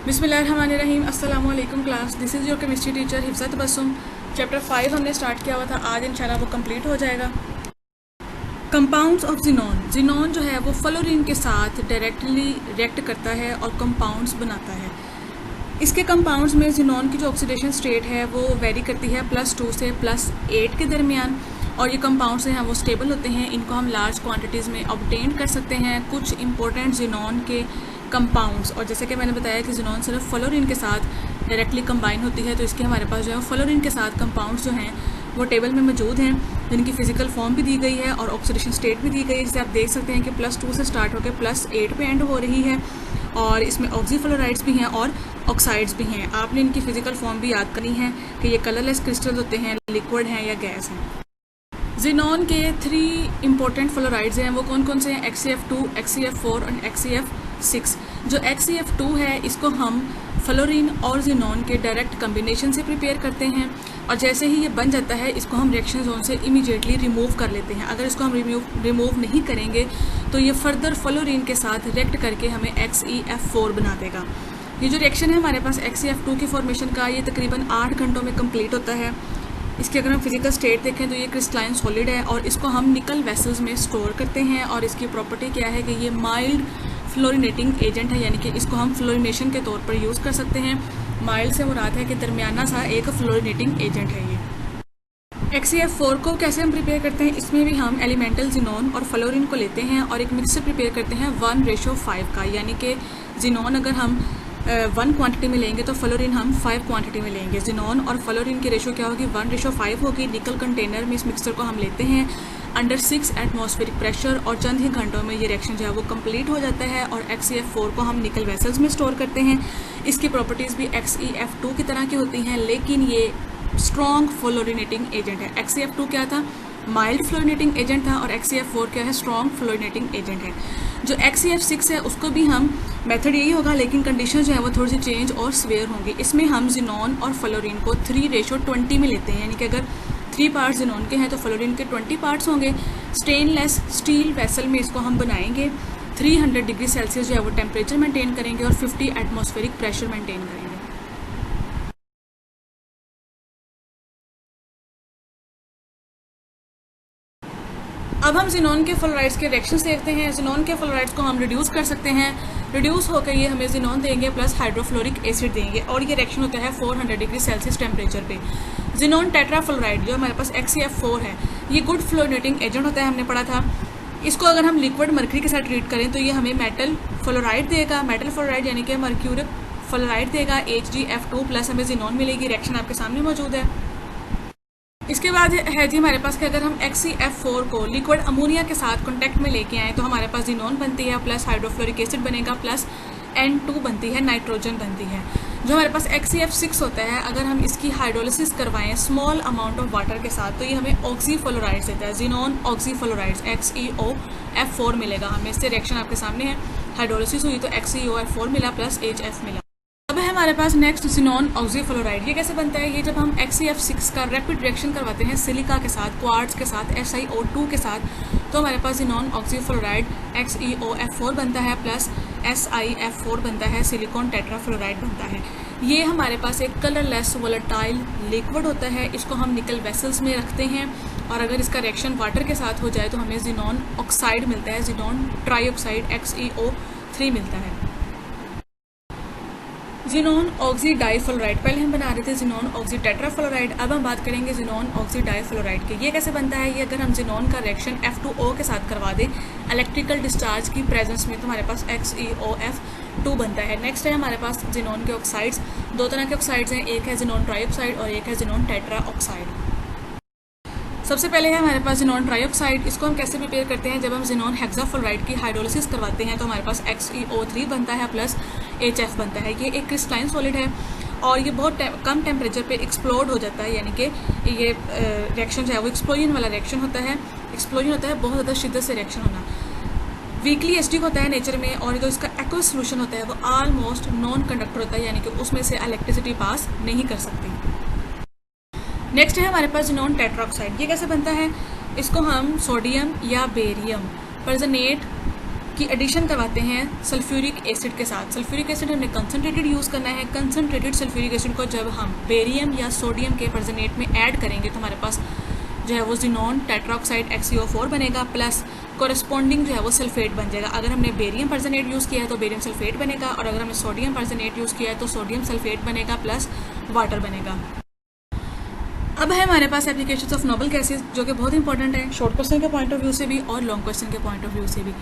बिस्मिल्लाहिर्रहमानिर्रहीम। अस्सलाम वालेकुम class, this is your chemistry teacher Hifza Tabassum. Chapter 5 हमने स्टार्ट किया हुआ था, आज इंशाल्लाह वो कंप्लीट हो जाएगा। Compounds of xenon. जिनॉन जो है वो फ्लोरीन के साथ डायरेक्टली रिएक्ट करता है और कंपाउंड्स बनाता है। इसके कंपाउंड्स में जिनॉन की जो ऑक्सीडेशन स्टेट है वो वेरी करती है +2 से +8 के दरमियान, और ये कंपाउंड्स हैं वो स्टेबल होते हैं। इनको हम लार्ज क्वांटिटीज़ में ऑब्टेन कर सकते हैं। कुछ इंपॉर्टेंट जिनॉन के कंपाउंड्स, और जैसे कि मैंने बताया कि जिनॉन सिर्फ फ्लोरीन के साथ डायरेक्टली कंबाइन होती है, तो इसके हमारे पास जो है फ्लोरीन के साथ कंपाउंड्स जो हैं वो टेबल में मौजूद हैं, जिनकी फिजिकल फॉर्म भी दी गई है और ऑक्सीडेशन स्टेट भी दी गई है। जिसे आप देख सकते हैं कि +2 से स्टार्ट होकर +8 पे एंड हो रही है, और इसमें ऑक्सीफ्लोराइड्स भी हैं और ऑक्साइड्स भी हैं। आपने इनकी फिजिकल फॉर्म भी याद करनी है कि ये कलरलेस क्रिस्टल होते हैं, लिक्विड हैं या गैस हैं। जिनॉन के 3 इंपॉर्टेंट फ्लोराइड्स हैं, वो कौन कौन से हैं? XCF2, XCF4 और XCF6। जो XCF2 है इसको हम फ्लोरीन और जिनॉन के डायरेक्ट कम्बिनेशन से प्रिपेयर करते हैं, और जैसे ही ये बन जाता है इसको हम रिएक्शन जोन से इमीडिएटली रिमूव कर लेते हैं। अगर इसको हम रिमूव नहीं करेंगे तो ये फर्दर फ्लोरीन के साथ रिएक्ट करके हमें XEF4 बना देगा। ये जो रिएक्शन है हमारे पास XCF2 की फॉर्मेशन का, ये तकरीबन 8 घंटों में कंप्लीट होता है। इसकी अगर हम फिजिकल स्टेट देखें तो ये क्रिस्टलाइन सॉलिड है, और इसको हम निकल वेसल्स में स्टोर करते हैं। और इसकी प्रॉपर्टी क्या है कि ये माइल्ड फ्लोरिनेटिंग एजेंट है, यानी कि इसको हम फ्लोरिनेशन के तौर पर यूज़ कर सकते हैं। माइल्ड से मुराद है कि दरमियाना सा एक फ्लोरिनेटिंग एजेंट है ये। XCF4 को कैसे हम प्रिपेयर करते हैं? इसमें भी हम एलिमेंटल जिनॉन और फ्लोरीन को लेते हैं और एक मिक्सर प्रिपेयर करते हैं 1:5 का, यानी कि जिनॉन अगर हम 1 क्वांटिटी में लेंगे तो फ्लोरीन हम 5 क्वांटिटी में लेंगे। जिनॉन और फ्लोरीन की रेशो क्या होगी? 1:5 होगी। निकल कंटेनर में इस मिक्सचर को हम लेते हैं अंडर 6 एटमॉस्फेरिक प्रेशर, और चंद ही घंटों में ये रिएक्शन जो है वो कंप्लीट हो जाता है। और XCF4 को हम निकल वेसल्स में स्टोर करते हैं। इसकी प्रॉपर्टीज़ भी XEF2 की तरह की होती हैं, लेकिन ये स्ट्रॉन्ग फ्लोरिनेटिंग एजेंट है। XCF2 क्या था? माइल्ड फ्लोरिनेटिंग एजेंट था, और XCF4 क्या है? स्ट्रॉन्ग फ्लोरिनेटिंग एजेंट है। जो XCF6 है उसको भी हम मेथड यही होगा, लेकिन कंडीशन जो है वो थोड़ी सी चेंज और स्वेयर होंगी। इसमें हम जिनॉन और फ्लोरीन को 3:20 में लेते हैं, यानी कि अगर 3 पार्ट्स जिनॉन के हैं तो फ्लोरीन के 20 पार्ट्स होंगे। स्टेनलेस स्टील वेसल में इसको हम बनाएंगे। 300 डिग्री सेल्सियस जो है वो टेम्परेचर मेंटेन करेंगे और 50 एटमॉस्फेरिक प्रेशर मेंटेन करेंगे। अब हम जिनॉन के फ्लोराइड्स के रिएक्शंस देखते हैं। जिनॉन के फ्लोराइड्स को हम रिड्यूस कर सकते हैं। रिड्यूस होकर ये हमें जिनॉन देंगे प्लस हाइड्रोफ्लोरिक एसिड देंगे, और ये रिएक्शन होता है 400 डिग्री सेल्सियस टेम्परेचर पे। जिनॉन टेट्राफ्लोराइड जो हमारे पास XCF4 है, ये गुड फ्लोरिनेटिंग एजेंट होता है, हमने पढ़ा था। इसको अगर हम लिक्विड मर्क्यूरी के साथ ट्रीट करें तो ये हमें मेटल फ्लोराइड देगा। मेटल फ्लोराइड यानी कि मर्क्यूरिक फ्लोराइड देगा HgF2 प्लस हमें जिनॉन मिलेगी। रिएक्शन आपके सामने मौजूद है। इसके बाद है जी हमारे पास कि अगर हम XCF4 को लिक्विड अमोनिया के साथ कॉन्टैक्ट में लेके आएँ तो हमारे पास जिनॉन बनती है, प्लस हाइड्रोफ्लोरिक एसिड बनेगा, प्लस N2 बनती है, नाइट्रोजन बनती है। जो हमारे पास XCF6 होता है, अगर हम इसकी हाइड्रोलिसिस करवाएं स्मॉल अमाउंट ऑफ वाटर के साथ तो ये हमें ऑक्सीफ्लोराइड्स देता है। जिनॉन ऑक्सीफ्लोराइड्स XeOF4 मिलेगा हमें। इससे रिएक्शन आपके सामने है, हाइड्रोलिसिस हुई तो XeOF4 मिला प्लस HF मिला। अब है हमारे पास नेक्स्ट जिनॉन ऑक्सीफ्लोराइड। ये कैसे बनता है? ये जब हम XCF6 का रैपिड रिएक्शन करवाते हैं सिलिका के साथ, क्वार्ट्ज के साथ, SiO2 के साथ, तो हमारे पास जिनॉन ऑक्सीफ्लोराइड XeOF4 बनता है प्लस SiF4 बनता है, सिलिकॉन टेट्राफ्लोराइड बनता है। ये हमारे पास एक कलरलेस वोलेटाइल लिक्विड होता है। इसको हम निकल वेसल्स में रखते हैं, और अगर इसका रिएक्शन वाटर के साथ हो जाए तो हमें जिनॉन ऑक्साइड मिलता है, जिनॉन ट्राईऑक्साइड XeO3 मिलता है। जिनॉन ऑक्सी डाईफ्लोराइड पहले हम बना रहे थे जिनॉन ऑक्सी टेट्राफ्लोराइड, अब हम बात करेंगे जिनॉन ऑक्सी डाईफ्लोराइड के। ये कैसे बनता है? ये अगर हम जिनॉन का रिएक्शन F2O के साथ करवा दें इलेक्ट्रिकल डिस्चार्ज की प्रेजेंस में तो हमारे पास XeOF2 बनता है। नेक्स्ट है हमारे पास जिनॉन के ऑक्साइड्स। 2 तरह के ऑक्साइड्स हैं, एक है जिनॉन ट्राईऑक्साइड और एक है जिनॉन टेट्रा ऑक्साइड। सबसे पहले है हमारे पास जिनॉन ट्राईऑक्साइड। इसको हम कैसे प्रिपेयर करते हैं? जब हम जिनॉन हेक्साफ्लोराइड की हाइड्रोलिसिस करवाते हैं तो हमारे पास XeO3 बनता है प्लस HF बनता है। ये एक क्रिस्टलाइन सॉलिड है और ये बहुत कम टेम्परेचर पे एक्सप्लोड हो जाता है, यानी कि ये रिएक्शन जो है वो एक्सप्लोजन वाला रिएक्शन होता है। एक्सप्लोजन होता है बहुत ज़्यादा शिद्दत से रिएक्शन होना। वीकली एसिडिक होता है नेचर में, और जो इसका एक्वस सोल्यूशन होता है वो ऑलमोस्ट नॉन कंडक्टर होता है, यानी कि उसमें से इलेक्ट्रिसिटी पास नहीं कर सकती। नेक्स्ट है हमारे पास जिनॉन टेट्राऑक्साइड। ये कैसे बनता है? इसको हम सोडियम या बेरियम परजनेट की एडिशन करवाते हैं सल्फ्यूरिक एसिड के साथ। सल्फ्यूरिक एसिड हमने कंसनट्रेटेड यूज़ करना है। कंसनट्रेटेड सल्फ्यूरिक एसिड को जब हम बेरियम या सोडियम के परजेनेट में ऐड करेंगे तो हमारे पास जो है वो जिनोन टेट्राऑक्साइड XeO4 बनेगा, प्लस कोरस्पॉन्डिंग जो है वो सल्फेट बन जाएगा। अगर हमने बेरियम परजेनेट यूज़ किया है तो बेरियम सल्फेट बनेगा, और अगर हमने सोडियम परजेनेट यूज़ किया है तो सोडियम सल्फेट बनेगा प्लस वाटर बनेगा। अब है हमारे पास एप्लीकेशंस ऑफ नोबल गैसेस, जो कि बहुत इंपॉर्टेंट है शॉर्ट क्वेश्चन के पॉइंट ऑफ व्यू से भी और लॉन्ग क्वेश्चन के पॉइंट ऑफ व्यू से भी।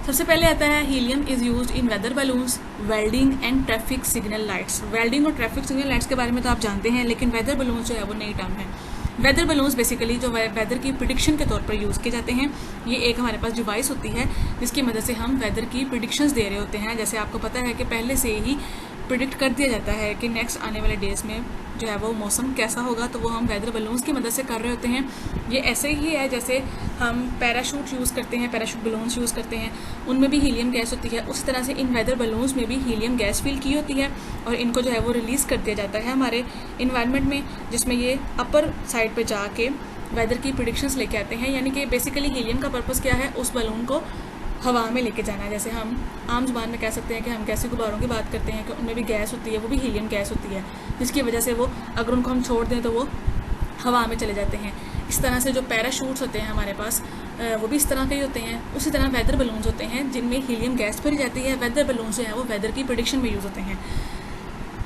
सबसे पहले आता है helium is used in weather balloons, welding and traffic signal lights. Welding और ट्रैफिक सिग्नल लाइट्स के बारे में तो आप जानते हैं, लेकिन वेदर बलून्स जो है वो नई टर्म है। वेदर बलून्स बेसिकली जो वेदर की प्रिडिक्शन के तौर पर यूज़ किए जाते हैं। ये एक हमारे पास डिवाइस होती है जिसकी मदद से हम वेदर की प्रिडिक्शंस दे रहे होते हैं। जैसे आपको पता है कि पहले से ही प्रिडिक्ट कर दिया जाता है कि नेक्स्ट आने वाले डेज में जो है वो मौसम कैसा होगा, तो वो हम वेदर बलून्स की मदद से कर रहे होते हैं। ये ऐसे ही है जैसे हम पैराशूट यूज़ करते हैं, पैराशूट बलून्स यूज़ करते हैं, उनमें भी हीलियम गैस होती है। उसी तरह से इन वेदर बलून्स में भी हीलियम गैस फिल की होती है और इनको जो है वो रिलीज़ कर दिया जाता है हमारे इन्वायरमेंट में, जिसमें ये अपर साइड पर जाके वेदर की प्रिडिक्शंस लेके आते हैं। यानी कि बेसिकली हीलियम का पर्पज़ क्या है, उस बलून को हवा में लेके जाना है। जैसे हम आम जुबान में कह सकते हैं कि हम गैसी गुब्बारों की बात करते हैं कि उनमें भी गैस होती है, वो भी हीलियम गैस होती है, जिसकी वजह से वो अगर उनको हम छोड़ दें तो वो हवा में चले जाते हैं। इस तरह से जो पैराशूट्स होते हैं हमारे पास वो भी इस तरह के ही होते हैं। उसी तरह वेदर बलून्स होते हैं जिनमें हीलियम गैस भरी जाती है। वेदर बलून्स जो है वो वेदर की प्रेडिक्शन में यूज़ होते हैं।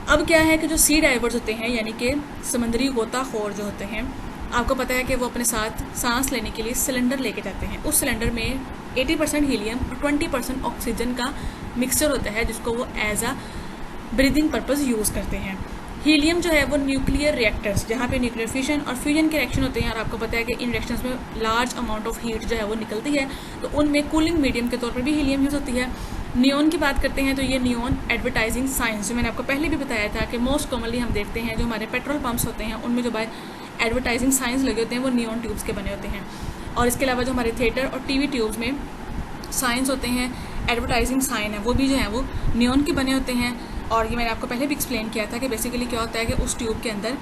अब क्या है कि जो सी डाइवर्स होते हैं, यानी कि समुद्री गोताखोर जो होते हैं, आपको पता है कि वो अपने साथ सांस लेने के लिए सिलेंडर लेके जाते हैं। उस सिलेंडर में 80% हीलियम और 20% ऑक्सीजन का मिक्सचर होता है, जिसको वो as a breathing purpose use करते हैं। हीलियम जो है वो न्यूक्लियर रिएक्टर्स, जहाँ पे न्यूक्लियर फिशन और फ्यूजन के रिएक्शन होते हैं, और आपको पता है कि इन रिएक्शंस में लार्ज अमाउंट ऑफ हीट जो है वो निकलती है, तो उनमें कूलिंग मीडियम के तौर पर भी हीलियम यूज़ होती है। नियॉन की बात करते हैं तो ये नियॉन एडवर्टाइजिंग साइंस, जो मैंने आपको पहले भी बताया था कि मोस्ट कॉमनली हम देखते हैं जो हमारे पेट्रोल पंप्स होते हैं उनमें जो बाय एडवर्टाइजिंग साइंस लगे होते हैं वो नियॉन ट्यूब्स के बने होते हैं। और इसके अलावा जो हमारे थिएटर और टीवी ट्यूब्स में साइंस होते हैं, एडवर्टाइजिंग साइन है, वो भी जो है वो नियॉन के बने होते हैं। और ये मैंने आपको पहले भी एक्सप्लेन किया था कि बेसिकली क्या होता है कि उस ट्यूब के अंदर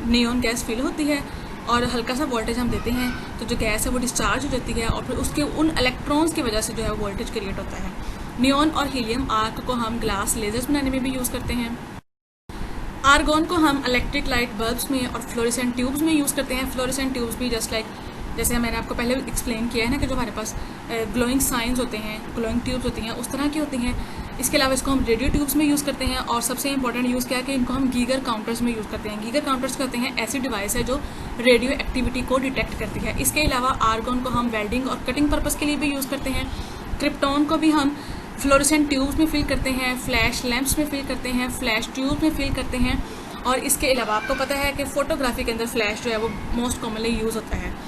नियॉन गैस फिल होती है और हल्का सा वोल्टेज हम देते हैं तो जो गैस है वो डिस्चार्ज हो जाती है और फिर उसके उन इलेक्ट्रॉन्स की वजह से जो है वोल्टेज क्रिएट होता है। नियॉन और हीलियम आर्क को हम ग्लास लेजर्स बनाने में भी यूज़ करते हैं। आर्गॉन को हम इलेक्ट्रिक लाइट बल्ब्स में और फ्लोरेसेंट ट्यूब्स में यूज़ करते हैं। फ्लोरेसेंट ट्यूब्स भी जस्ट लाइक जैसे मैंने आपको पहले एक्सप्लेन किया है ना कि जो हमारे पास ग्लोइंग साइंस होते हैं, ग्लोइंग ट्यूब्स होती हैं, उस तरह की होती हैं। इसके अलावा इसको हम रेडियो ट्यूब्स में यूज़ करते हैं और सबसे इंपॉर्टेंट यूज़ क्या है कि इनको हम गीगर काउंटर्स में यूज़ करते हैं। गीगर काउंटर्स क्या होते हैं, ऐसी डिवाइस है जो रेडियो एक्टिविटी को डिटेक्ट करती है। इसके अलावा आर्गॉन को हम वेल्डिंग और कटिंग पर्पज़ के लिए भी यूज़ करते हैं। क्रिप्टॉन को भी हम फ्लोरेसेंट ट्यूब्स में फिल करते हैं, फ्लैश लैंप्स में फिल करते हैं, फ्लैश ट्यूब्स में फिल करते हैं। और इसके अलावा आपको पता है कि फोटोग्राफी के अंदर फ्लैश जो है वो मोस्ट कॉमनली यूज़ होता है।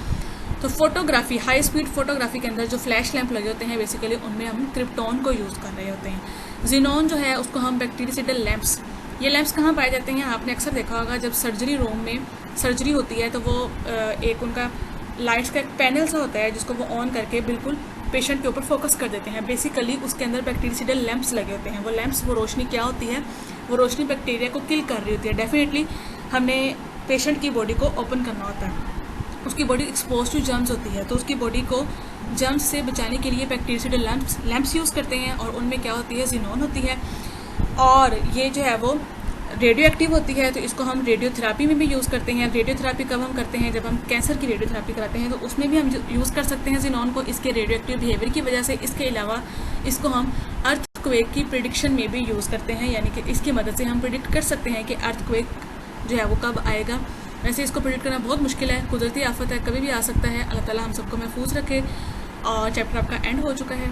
तो फोटोग्राफी, हाई स्पीड फोटोग्राफी के अंदर जो फ्लैश लैंप लगे होते हैं बेसिकली उनमें हम क्रिप्टॉन को यूज़ कर रहे होते हैं। जिनॉन जो है उसको हम बैक्टीरियसिडल लैंप्स, ये लैंप्स कहाँ पाए जाते हैं, आपने अक्सर देखा होगा जब सर्जरी रूम में सर्जरी होती है तो वो एक उनका लाइट्स का एक पैनल सा होता है जिसको वो ऑन करके बिल्कुल पेशेंट के ऊपर फोकस कर देते हैं। बेसिकली उसके अंदर बैक्टीरियसिडल लैंप्स लगे होते हैं। वो लैंप्स, वो रोशनी क्या होती है, वो रोशनी बैक्टीरिया को किल कर रही होती है। डेफिनेटली हमने पेशेंट की बॉडी को ओपन करना होता है, उसकी बॉडी एक्सपोज टू जर्म्स होती है, तो उसकी बॉडी को जर्म्स से बचाने के लिए बैक्टीरियसिडल लैंप्स यूज़ करते हैं। और उनमें क्या होती है, जिनॉन होती है और ये जो है वो रेडियो एक्टिव होती है, तो इसको हम रेडियोथेरापी में भी यूज़ करते हैं। रेडियोथेरापी कब हम करते हैं, जब हम कैंसर की रेडियोथेरापी कराते हैं तो उसमें भी हम यूज़ कर सकते हैं जिनॉन को, इसके रेडियो एक्टिव बिहेवियर की वजह से। इसके अलावा इसको हम अर्थक्वेक की प्रिडिक्शन में भी यूज़ करते हैं, यानी कि इसकी मदद से हम प्रिडिक्ट कर सकते हैं कि अर्थक्वेक जो है वो कब आएगा। वैसे इसको प्रिडिक्ट करना बहुत मुश्किल है, कुदरती आफत है, कभी भी आ सकता है। अल्लाह ताला हम सबको महफूज रखे। और चैप्टर आपका एंड हो चुका है।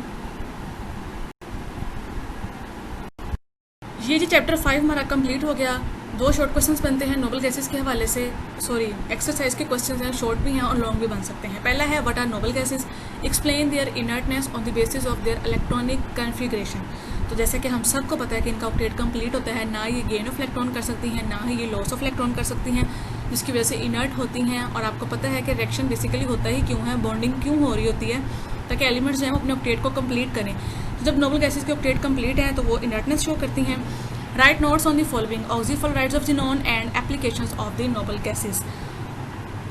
ये जो चैप्टर 5 हमारा कंप्लीट हो गया। 2 शॉर्ट क्वेश्चंस बनते हैं नोबल गैसेस के हवाले से, एक्सरसाइज के क्वेश्चंस हैं, शॉर्ट भी हैं और लॉन्ग भी बन सकते हैं। पहला है what are noble gases, explain their inertness on the basis of their electronic configuration. तो जैसे कि हम सबको पता है कि इनका ऑक्टेट कंप्लीट होता है, ना ये गेन ऑफ इलेक्ट्रॉन कर सकती हैं, ना ही ये लॉस ऑफ इलेक्ट्रॉन कर सकती हैं, जिसकी वजह से इनर्ट होती हैं। और आपको पता है कि रिएक्शन बेसिकली होता ही क्यों है, बॉन्डिंग क्यों हो रही होती है, ताकि एलिमेंट्स जो हैं वो अपने ऑक्टेट को कंप्लीट करें। तो जब नोबल गैसेस के ऑक्टेट कंप्लीट हैं तो वो इनर्टनेस शो करती हैं। Write notes on the following oxyfluorides of xenon and applications of the noble gases.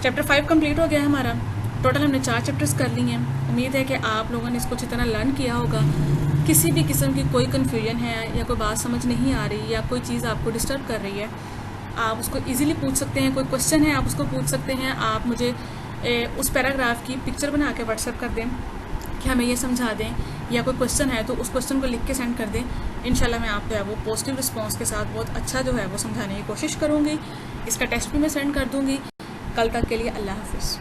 Chapter 5 complete हो गया है हमारा। टोटल हमने 4 चैप्टर्स कर लिए हैं। उम्मीद है कि आप लोगों ने इसको अच्छी तरह लर्न किया होगा। किसी भी किस्म की कोई कन्फ्यूजन है या कोई बात समझ नहीं आ रही या कोई चीज़ आपको डिस्टर्ब कर रही है, आप उसको इजीली पूछ सकते हैं। कोई क्वेश्चन है आप उसको पूछ सकते हैं। आप मुझे उस पैराग्राफ की पिक्चर बना के व्हाट्सएप कर दें कि हमें ये समझा दें, या कोई क्वेश्चन है तो उस क्वेश्चन को लिख के सेंड कर दें। इंशाल्लाह मैं आपको वो पॉजिटिव रिस्पांस के साथ बहुत अच्छा जो है वो समझाने की कोशिश करूँगी। इसका टेस्ट भी मैं सेंड कर दूँगी। कल तक के लिए अल्लाह हाफिज़।